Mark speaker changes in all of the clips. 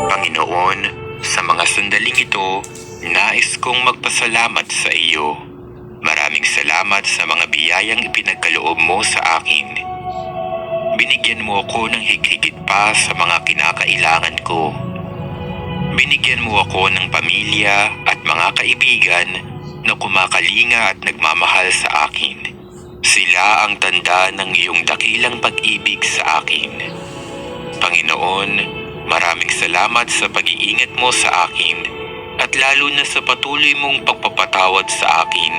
Speaker 1: Panginoon, sa mga sandaling ito, nais kong magpasalamat sa iyo. Maraming salamat sa mga biyayang ipinagkaloob mo sa akin. Binigyan mo ako ng higit pa sa mga kinakailangan ko. Binigyan mo ako ng pamilya at mga kaibigan na kumakalinga at nagmamahal sa akin. Sila ang tanda ng iyong dakilang pag-ibig sa akin. Panginoon, maraming salamat sa pag-iingat mo sa akin at lalo na sa patuloy mong pagpapatawad sa akin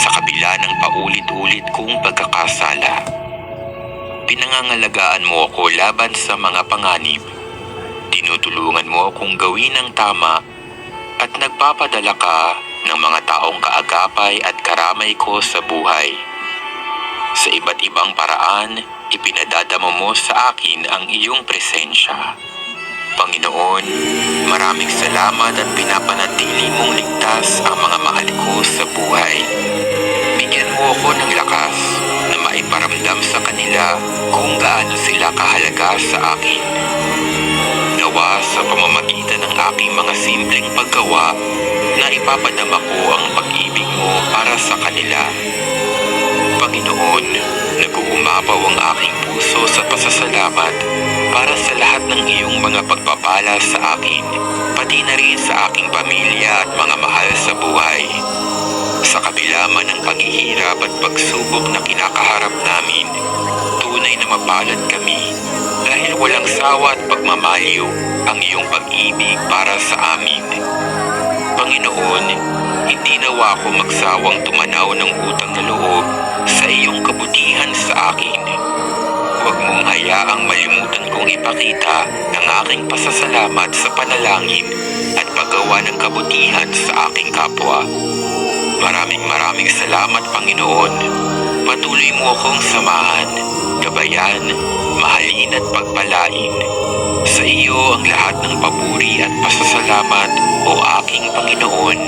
Speaker 1: sa kabila ng paulit-ulit kong pagkakasala. Pinangangalagaan mo ako laban sa mga panganib. Tinutulungan mo akong gawin ang tama at nagpapadala ka ng mga taong kaagapay at karamay ko sa buhay. Sa iba't ibang paraan, ipinadadama mo sa akin ang iyong presensya. Panginoon, maraming salamat at pinapanatili mong ligtas ang mga mahal ko sa buhay. Bigyan mo ako ng lakas na maiparamdam sa kanila kung gaano sila kahalaga sa akin. Nawa sa pamamagitan ng aking mga simpleng paggawa na ipapadama ko ang pag-ibig mo para sa kanila. Panginoon, nag-uumapaw ang aking puso sa pasasalamat para sa lahat ng iyong mga pagpapala sa akin, pati na rin sa aking pamilya at mga mahal sa buhay. Sa kabila man ng paghihirap at pagsubok na kinakaharap namin, tunay na mapalad kami dahil walang sawa at pagmamaliw ang iyong pag-ibig para sa amin. Panginoon, hindi nawa ako magsawang tumanaw ng utang na loob sa iyong kabutihan sa akin. Huwag mong hayaang malimutan kong ipakita ang aking pasasalamat sa panalangin at paggawa ng kabutihan sa aking kapwa. Maraming salamat, Panginoon. Patuloy mo akong samahan, gabayan, mahalin at pagpalain. Sa iyo ang lahat ng papuri at pasasalamat, o aking Panginoon.